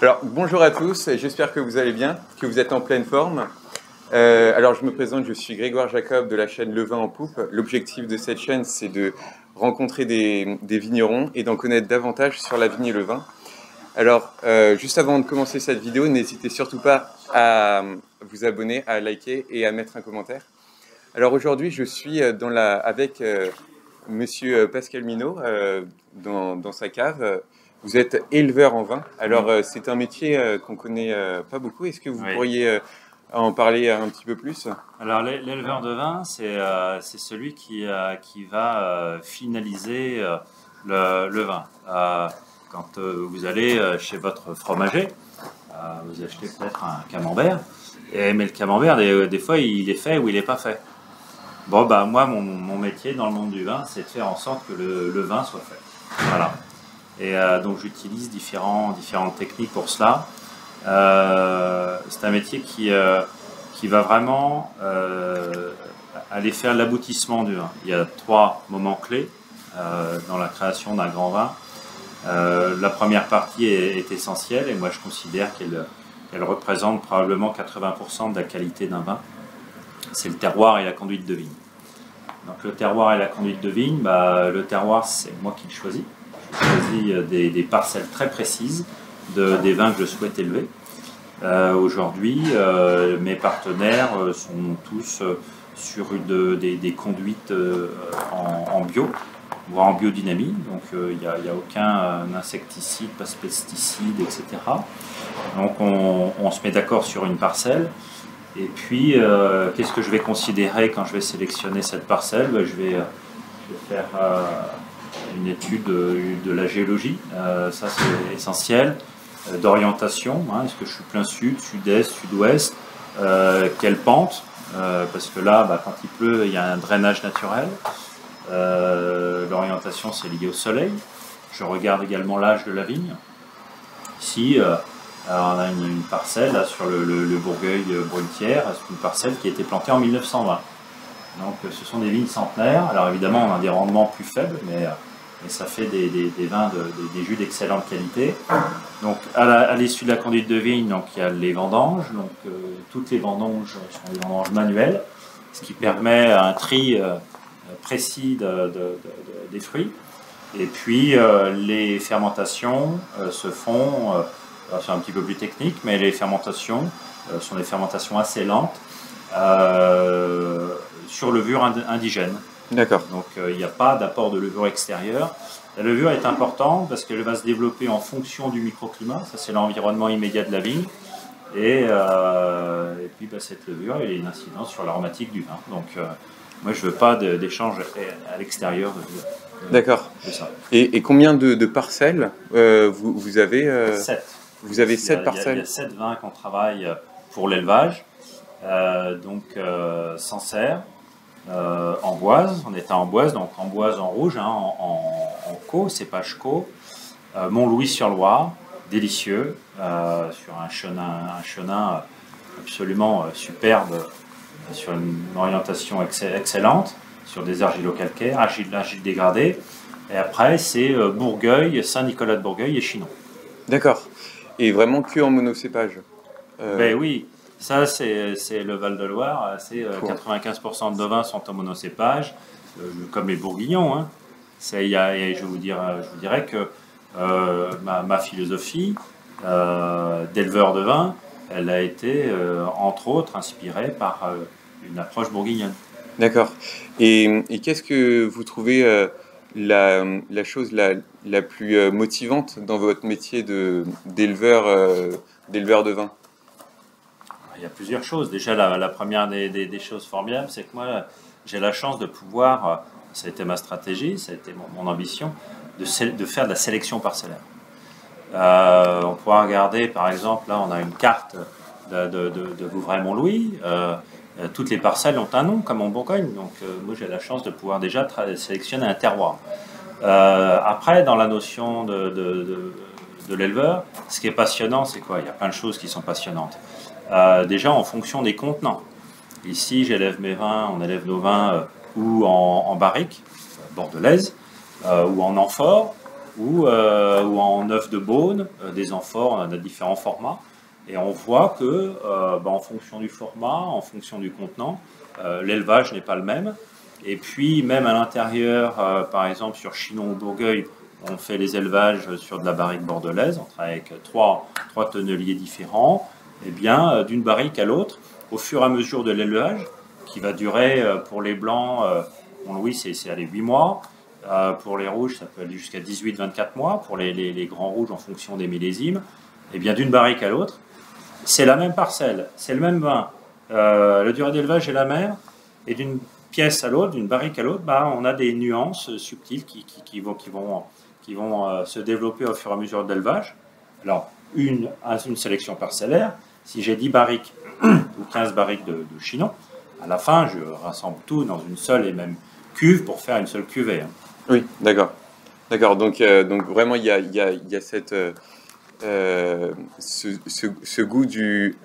Alors, bonjour à tous, j'espère que vous allez bien, que vous êtes en pleine forme. Alors, je me présente, je suis Grégoire Jacob de la chaîne Le Vin en Poupe. L'objectif de cette chaîne, c'est de rencontrer des vignerons et d'en connaître davantage sur la vigne et le vin. Alors, juste avant de commencer cette vidéo, n'hésitez surtout pas à vous abonner, à liker et à mettre un commentaire. Alors aujourd'hui, je suis avec Monsieur Pascal Minot dans sa cave. Vous êtes éleveur en vin. Alors, c'est un métier qu'on connaît pas beaucoup. Est-ce que vous pourriez en parler un petit peu plus? Alors, l'éleveur de vin, c'est celui qui va finaliser le vin. Quand vous allez chez votre fromager, vous achetez peut-être un camembert, mais le camembert, des fois, il est fait ou il n'est pas fait. Bon, bah, moi, mon métier dans le monde du vin, c'est de faire en sorte que le vin soit fait. Voilà. Et donc, j'utilise différentes techniques pour cela. C'est un métier qui va vraiment aller faire l'aboutissement du vin. Il y a 3 moments clés dans la création d'un grand vin. La première partie est essentielle et moi je considère qu'elle représente probablement 80% de la qualité d'un vin. C'est le terroir et la conduite de vigne. Donc le terroir et la conduite de vigne, le terroir c'est moi qui le choisis. Je choisis des parcelles très précises des vins que je souhaite élever. Aujourd'hui, mes partenaires sont tous sur des conduites en bio, voire en biodynamie, donc il n'y a aucun insecticide, pas de pesticides, etc. Donc on se met d'accord sur une parcelle, et puis qu'est-ce que je vais considérer quand je vais sélectionner cette parcelle? Je vais faire une étude de la géologie, ça c'est essentiel. D'orientation, est-ce que je suis plein sud, sud-est, sud-ouest, quelle pente, parce que là, quand il pleut, il y a un drainage naturel. L'orientation, c'est lié au soleil. Je regarde également l'âge de la vigne. Ici, on a une parcelle là, sur le Bourgueil-Brunetière, c'est une parcelle qui a été plantée en 1920. Donc ce sont des vignes centenaires. Alors évidemment, on a des rendements plus faibles, mais ça fait des vins, des jus d'excellente qualité. Donc à l'issue de la conduite de vigne, donc, il y a les vendanges. Donc toutes les vendanges sont des vendanges manuelles, ce qui permet un tri précis des fruits. Et puis les fermentations se font, c'est un petit peu plus technique, mais les fermentations sont des fermentations assez lentes sur levure indigène. D'accord. Donc il n'y a pas d'apport de levure extérieure. La levure est importante parce qu'elle va se développer en fonction du microclimat, ça c'est l'environnement immédiat de la vigne. Et puis cette levure, elle a une incidence sur l'aromatique du vin. Donc moi je ne veux pas d'échange à l'extérieur de levure. D'accord. Et combien de parcelles vous avez 7. Vous avez 7 parcelles. Il y a 7 vins qu'on travaille pour l'élevage. Donc Sancerre, Amboise, on est à Amboise, donc Amboise en rouge, en Caux, cépage Caux, Montlouis-sur-Loire, délicieux, sur un chenin absolument superbe, sur une orientation excellente, sur des argilo-calcaires, argile dégradée, et après c'est Bourgueil, Saint-Nicolas de Bourgueil et Chinon. D'accord, et vraiment que en monocépage. Ben oui. Ça, c'est le Val-de-Loire, 95% de nos vins sont en monocépage, comme les bourguignons. Je vous dirais que ma philosophie d'éleveur de vin, elle a été, entre autres, inspirée par une approche bourguignonne. D'accord. Et qu'est-ce que vous trouvez la chose la plus motivante dans votre métier d'éleveur de vin? Il y a plusieurs choses. Déjà, la première des choses formidables, c'est que moi, j'ai la chance de pouvoir, ça a été ma stratégie, ça a été mon ambition, de faire de la sélection parcellaire. On pourra regarder, par exemple, là, on a une carte de Vouvray-Montlouis. Toutes les parcelles ont un nom, comme en Bourgogne. Donc, moi, j'ai la chance de pouvoir déjà sélectionner un terroir. Après, dans la notion de l'éleveur, ce qui est passionnant, c'est quoi? Il y a plein de choses qui sont passionnantes. Déjà en fonction des contenants. Ici, j'élève mes vins, on élève nos vins ou en barrique bordelaise ou en amphore. ou en œuf de Beaune, des amphores, on a de différents formats. Et on voit que, en fonction du format, en fonction du contenant, l'élevage n'est pas le même. Et puis, même à l'intérieur, par exemple sur Chinon ou Bourgueil, on fait les élevages sur de la barrique bordelaise. On travaille avec trois tonneliers différents. Et bien, d'une barrique à l'autre, au fur et à mesure de l'élevage, qui va durer pour les blancs, oui, c'est aller 8 mois. Pour les rouges, ça peut aller jusqu'à 18-24 mois. Pour les grands rouges, en fonction des millésimes. Et bien, d'une barrique à l'autre, c'est la même parcelle, c'est le même vin. La durée d'élevage est la même. Et d'une pièce à l'autre, d'une barrique à l'autre, on a des nuances subtiles qui vont se développer au fur et à mesure de l'élevage. Alors, une sélection parcellaire, si j'ai 10 barriques ou 15 barriques de Chinon, à la fin, je rassemble tout dans une seule et même cuve pour faire une seule cuvée. Oui, d'accord. D'accord, donc vraiment, il y a cette, ce goût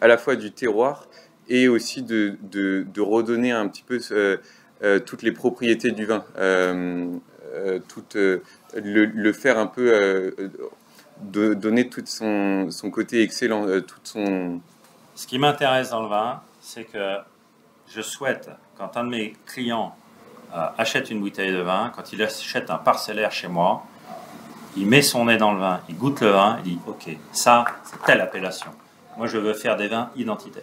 à la fois du terroir et aussi de redonner un petit peu toutes les propriétés du vin, le faire un peu, donner tout son côté excellent, Ce qui m'intéresse dans le vin, c'est que je souhaite, quand un de mes clients achète une bouteille de vin, quand il achète un parcellaire chez moi, il met son nez dans le vin, il goûte le vin, il dit « Ok, ça, c'est telle appellation. Moi, je veux faire des vins identitaires. »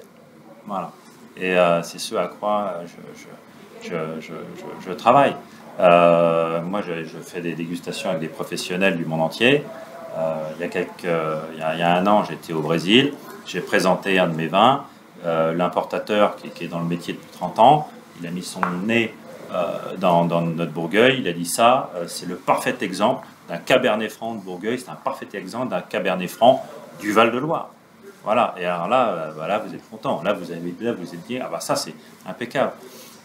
Voilà. Et c'est ce à quoi je travaille. Moi, je fais des dégustations avec des professionnels du monde entier. Il y a un an, j'étais au Brésil. J'ai présenté un de mes vins. L'importateur, qui est dans le métier depuis 30 ans, il a mis son nez dans notre Bourgueil. Il a dit ça, c'est le parfait exemple d'un Cabernet Franc de Bourgueil. C'est un parfait exemple d'un Cabernet Franc du Val-de-Loire. Voilà. Et alors là, vous êtes content. Là, vous êtes dit, ah bah ça, c'est impeccable.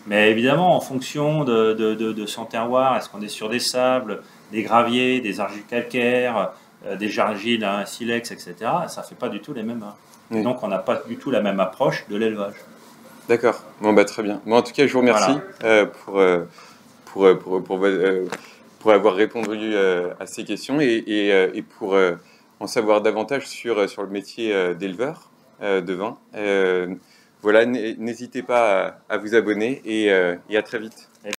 Mais évidemment, en fonction de son terroir, est-ce qu'on est sur des sables, des graviers, des argiles calcaires, des argiles à silex, etc., ça ne fait pas du tout les mêmes vins. Oui. Donc, on n'a pas du tout la même approche de l'élevage. D'accord. Bon, très bien. Bon, en tout cas, je vous remercie pour avoir répondu à ces questions et pour en savoir davantage sur le métier d'éleveur de vin. Voilà, n'hésitez pas à vous abonner et à très vite.